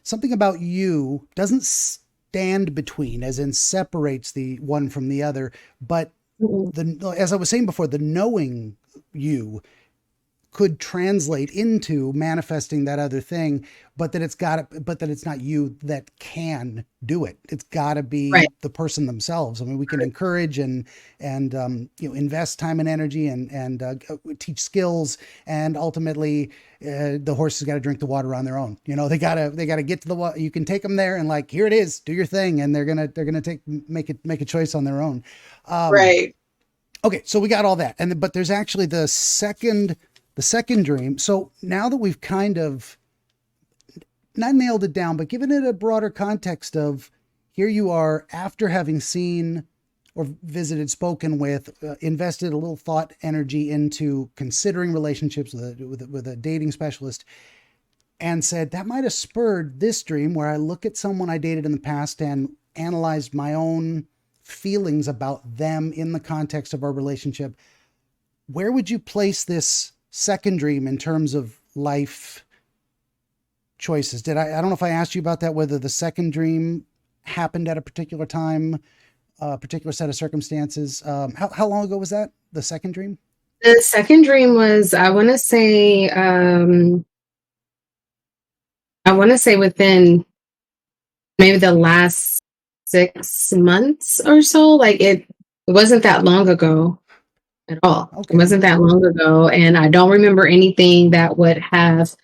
something about you doesn't stand between, as in separates the one from the other, but as I was saying before, the knowing you could translate into manifesting that other thing, but that it's not you that can do it. It's got to be the person themselves. I mean, we can encourage and invest time and energy and teach skills, and ultimately the horse has got to drink the water on their own. They got to get to the water. You can take them there and like, here it is, do your thing, and they're gonna make a choice on their own. Right. Okay, so we got all that, but there's actually the second dream. So now that we've kind of not nailed it down, but given it a broader context of, here you are after having seen or visited, spoken with, invested a little thought energy into considering relationships with a dating specialist, and said that might have spurred this dream where I look at someone I dated in the past and analyzed my own feelings about them in the context of our relationship. Where would you place this second dream in terms of life choices? I don't know if I asked you about that, whether the second dream happened at a particular time, a particular set of circumstances. How long ago was that, the second dream? The second dream was, I want to say within maybe the last 6 months or so. Like it wasn't that long ago at all. Okay. It wasn't that long ago. And I don't remember anything that would have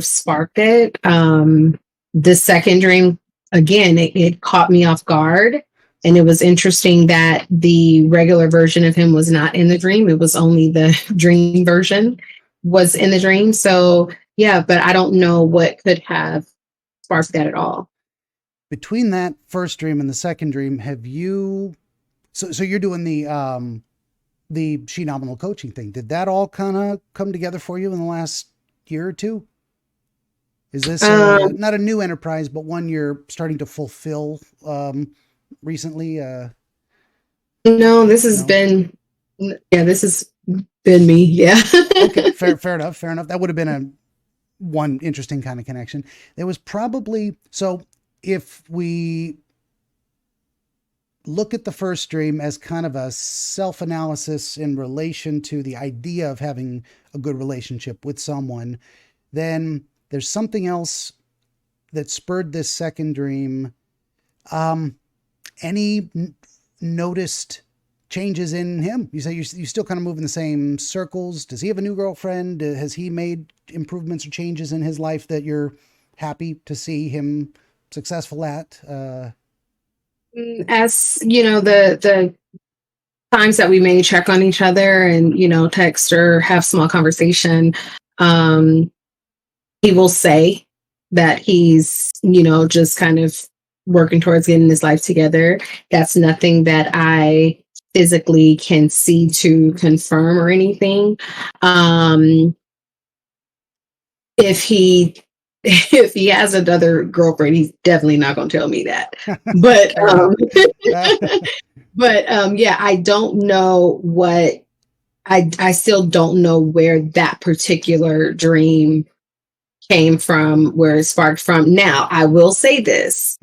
sparked it. The second dream, again, it caught me off guard. And it was interesting that the regular version of him was not in the dream. It was only the dream version was in the dream. So yeah, but I don't know what could have sparked that at all. Between that first dream and the second dream, have you, so you're doing the Shenomenal coaching thing. Did that all kind of come together for you in the last year or two? Is this not a new enterprise, but one you're starting to fulfill recently? No, this has been me. Yeah. Okay. Fair enough. That would have been one interesting kind of connection. There was probably, so if we look at the first dream as kind of a self-analysis in relation to the idea of having a good relationship with someone, then there's something else that spurred this second dream. Any noticed changes in him? You say you still kind of move in the same circles. Does he have a new girlfriend? Has he made improvements or changes in his life that you're happy to see him successful at? As you know, the times that we may check on each other and, text or have small conversation, he will say that he's, just kind of working towards getting his life together. That's nothing that I physically can see to confirm or anything. If he has another girlfriend, he's definitely not going to tell me that. But yeah, I don't know what I still don't know where that particular dream came from, where it sparked from. Now, I will say this.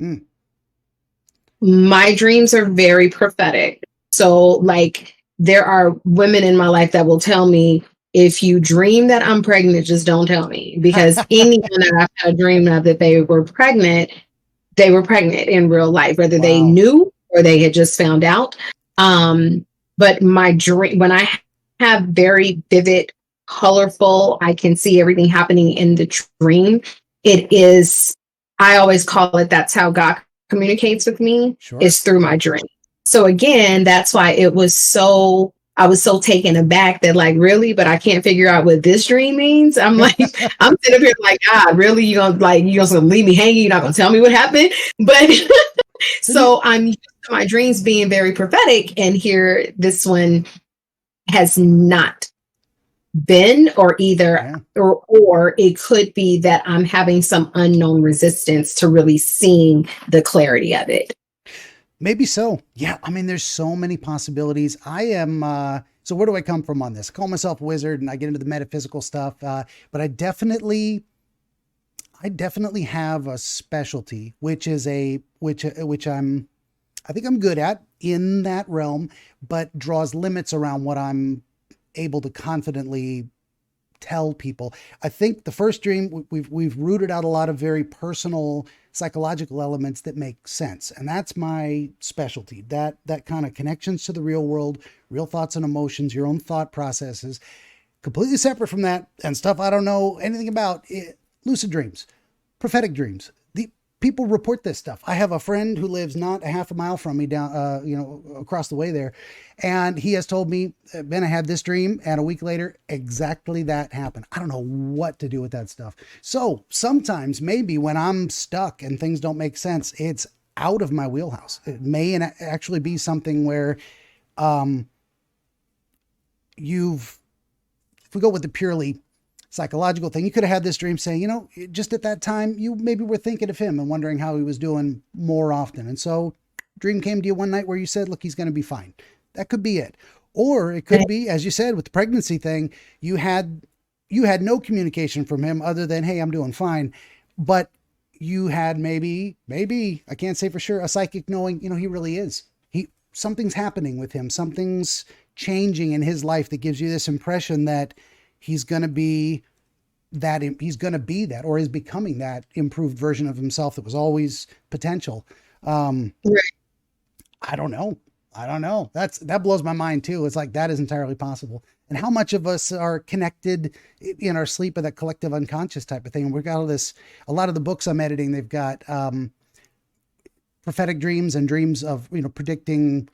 My dreams are very prophetic. So like there are women in my life that will tell me, if you dream that I'm pregnant, just don't tell me, because anyone that I've had a dream of that they were pregnant in real life, whether they knew or they had just found out. But my dream, when I have very vivid, colorful, I can see everything happening in the dream. I always call it, that's how God communicates with me. Sure. Is through my dream. So again, that's why I was so taken aback that like, really, but I can't figure out what this dream means. I'm like, I'm sitting up here like, God, really? You gonna leave me hanging? You're not gonna tell me what happened? But So do you, So I'm used to my dreams being very prophetic, and here this one has not been, or either yeah. or it could be that I'm having some unknown resistance to really seeing the clarity of it. Maybe so. Yeah. I mean, there's so many possibilities. I am, so where do I come from on this? I call myself a wizard and I get into the metaphysical stuff. But I definitely have a specialty, which is which I think I'm good at in that realm, but draws limits around what I'm able to confidently tell people. I think the first dream we've rooted out a lot of very personal psychological elements that make sense, and that's my specialty. That kind of connections to the real world, real thoughts and emotions, your own thought processes, completely separate from that and stuff I don't know anything about. Lucid dreams, prophetic dreams. The people report this stuff. I have a friend who lives not a half a mile from me down, across the way there. And he has told me, Ben, I had this dream. And a week later, exactly that happened. I don't know what to do with that stuff. So sometimes maybe when I'm stuck and things don't make sense, it's out of my wheelhouse. It may actually be something where, um, if we go with the purely psychological thing, you could have had this dream saying, just at that time, you maybe were thinking of him and wondering how he was doing more often. And so dream came to you one night where you said, look, he's going to be fine. That could be it. Or it could be, as you said, with the pregnancy thing, you had no communication from him other than, hey, I'm doing fine. But you had maybe, I can't say for sure, a psychic knowing, he really is. Something's happening with him. Something's changing in his life that gives you this impression that he's going to be that, or is becoming that improved version of himself that was always potential. Right. I don't know. That blows my mind too. It's like, that is entirely possible. And how much of us are connected in our sleep with that collective unconscious type of thing. We've got a lot of the books I'm editing, they've got, prophetic dreams and dreams of, predicting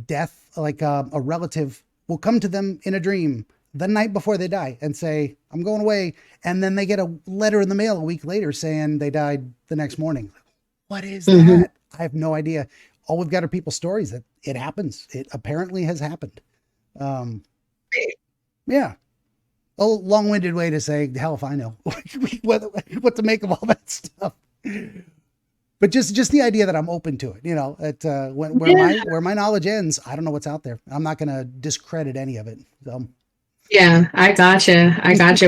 death, like a relative will come to them in a dream the night before they die and say, I'm going away. And then they get a letter in the mail a week later saying they died the next morning. What is that? I have no idea. All we've got are people's stories that it happens. It apparently has happened. Yeah. A long-winded way to say, hell if I know what to make of all that stuff. But just the idea that I'm open to it, where my knowledge ends, I don't know what's out there. I'm not going to discredit any of it. So. Yeah, I gotcha.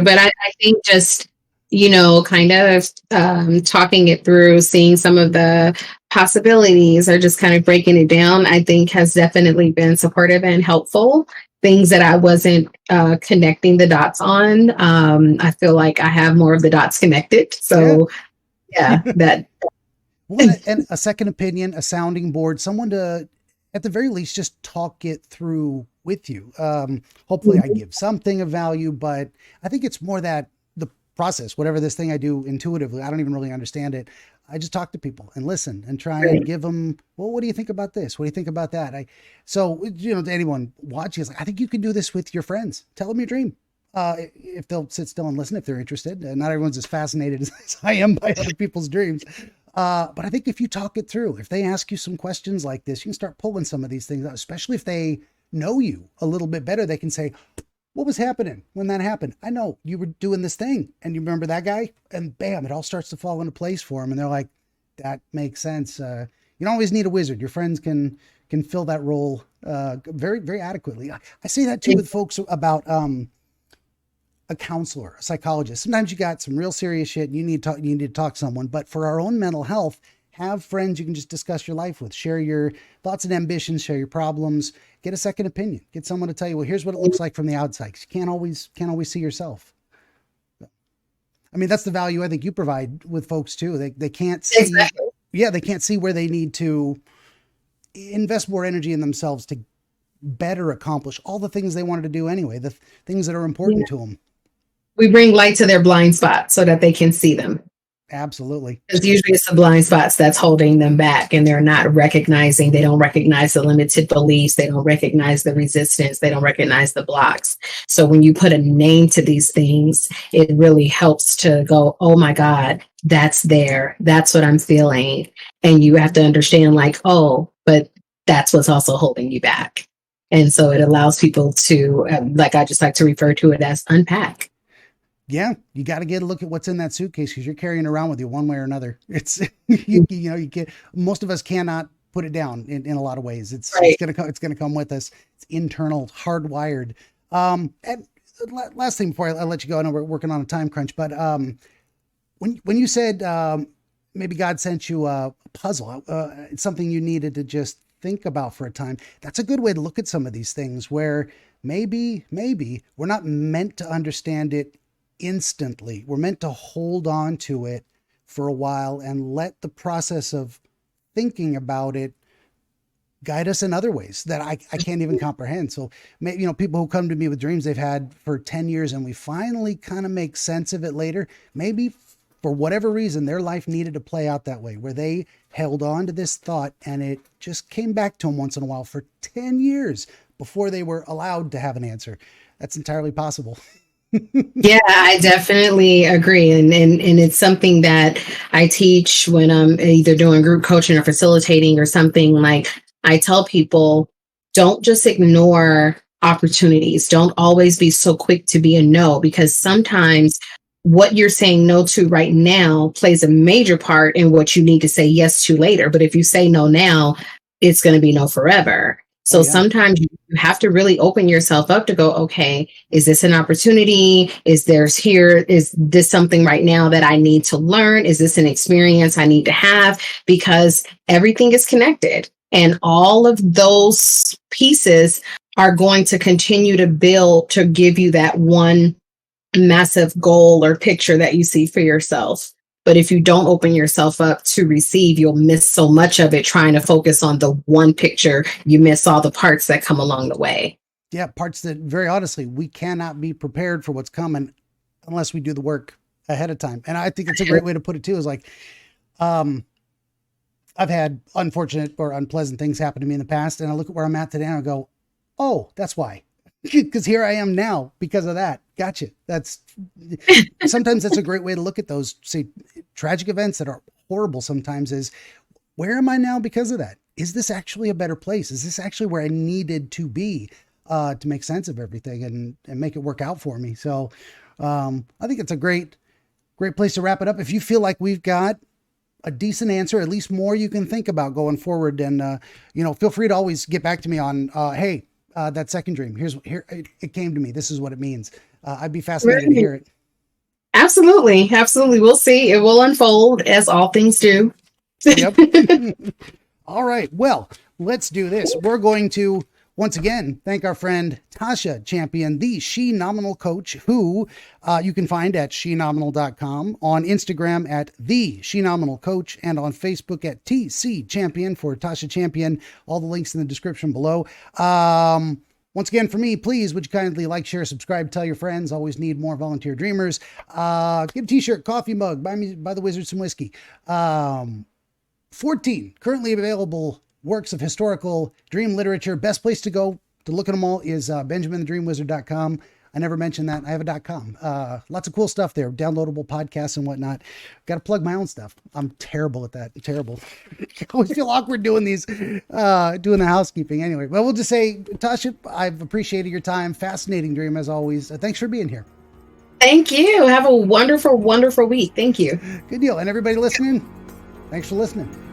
But I think just, kind of talking it through, seeing some of the possibilities or just kind of breaking it down, I think has definitely been supportive and helpful. Things that I wasn't connecting the dots on. I feel like I have more of the dots connected. So yeah, that. Well, and a second opinion, a sounding board, someone to, at the very least, just talk it through with you. Hopefully I give something of value, but I think it's more that the process, whatever this thing I do intuitively, I don't even really understand it. I just talk to people and listen and try and give them, well, what do you think about this? What do you think about that? So to anyone watching, I think you can do this with your friends. Tell them your dream. If they'll sit still and listen, if they're interested. Not everyone's as fascinated as I am by other people's dreams. But I think if you talk it through, if they ask you some questions like this, you can start pulling some of these things out, especially if they know you a little bit better. They can say, what was happening when that happened? I know you were doing this thing and you remember that guy, and bam, it all starts to fall into place for them. And they're like, that makes sense. You don't always need a wizard. Your friends can fill that role, very, very adequately. I say that too with folks about, a counselor, a psychologist. Sometimes you got some real serious shit and you need to talk to someone, but for our own mental health, have friends you can just discuss your life with, share your thoughts and ambitions, share your problems, get a second opinion, get someone to tell you, well, here's what it looks like from the outside. You can't always see yourself. I mean, that's the value I think you provide with folks too. They can't see, exactly. They can't see where they need to invest more energy in themselves to better accomplish all the things they wanted to do anyway, the things that are important to them. We bring light to their blind spot so that they can see them. Absolutely. Because usually it's the blind spots that's holding them back, and they're not recognizing, they don't recognize the limited beliefs, they don't recognize the resistance, they don't recognize the blocks. So when you put a name to these things, it really helps to go, oh my God, that's there. That's what I'm feeling. And you have to understand, like, oh, but that's what's also holding you back. And so it allows people to, like I just like to refer to it as unpack. Yeah, you got to get a look at what's in that suitcase because you're carrying it around with you one way or another. It's you know you can't. Most of us cannot put it down in a lot of ways. Right. It's gonna come with us. It's internal, hardwired. And last thing before I let you go, I know we're working on a time crunch, but when you said maybe God sent you a puzzle, it's something you needed to just think about for a time. That's a good way to look at some of these things where maybe we're not meant to understand it instantly. We're meant to hold on to it for a while and let the process of thinking about it guide us in other ways that I can't even comprehend. So, you know, people who come to me with dreams they've had for 10 years and we finally kind of make sense of it later, maybe for whatever reason, their life needed to play out that way, where they held on to this thought and it just came back to them once in a while for 10 years before they were allowed to have an answer. That's entirely possible. Yeah, I definitely agree. And it's something that I teach when I'm either doing group coaching or facilitating or something. Like, I tell people, don't just ignore opportunities. Don't always be so quick to be a no, because sometimes what you're saying no to right now plays a major part in what you need to say yes to later. But if you say no now, it's going to be no forever. So sometimes you have to really open yourself up to go, okay, is this an opportunity? Is this something right now that I need to learn? Is this an experience I need to have? Because everything is connected and all of those pieces are going to continue to build to give you that one massive goal or picture that you see for yourself. But if you don't open yourself up to receive, you'll miss so much of it trying to focus on the one picture. You miss all the parts that come along the way. Yeah, parts that, very honestly, we cannot be prepared for what's coming unless we do the work ahead of time. And I think it's a great way to put it too, is like, I've had unfortunate or unpleasant things happen to me in the past, and I look at where I'm at today and I go, oh, that's why. Because here I am now because of that. Gotcha. Sometimes that's a great way to look at those, say, tragic events that are horrible sometimes, is where am I now because of that? Is this actually a better place? Is this actually where I needed to be to make sense of everything and make it work out for me? So I think it's a great place to wrap it up. If you feel like we've got a decent answer, at least more you can think about going forward, and feel free to always get back to me on, hey, that second dream. Here it came to me. This is what it means. I'd be fascinated to hear it. Absolutely. We'll see. It will unfold as all things do. Yep. All right. Well, let's do this. We're going to once again thank our friend Tasha Champion, the Shenomenal coach, who you can find at shenomenal.com, on Instagram at the Shenomenal coach, and on Facebook at TC Champion for Tasha Champion. All the links in the description below. Once again, for me, please, would you kindly like, share, subscribe, tell your friends. Always need more volunteer dreamers. Get a t-shirt, coffee mug, buy the wizard some whiskey. 14 currently available works of historical dream literature. Best place to go to look at them all is benjamindreamwizard.com. I never mentioned that. I have a .com. Lots of cool stuff there. Downloadable podcasts and whatnot. Got to plug my own stuff. I'm terrible at that. Terrible. I always feel awkward doing these, doing the housekeeping. Anyway, well, we'll just say, Tasha, I've appreciated your time. Fascinating dream as always. Thanks for being here. Thank you. Have a wonderful, wonderful week. Thank you. Good deal. And everybody listening, thanks for listening.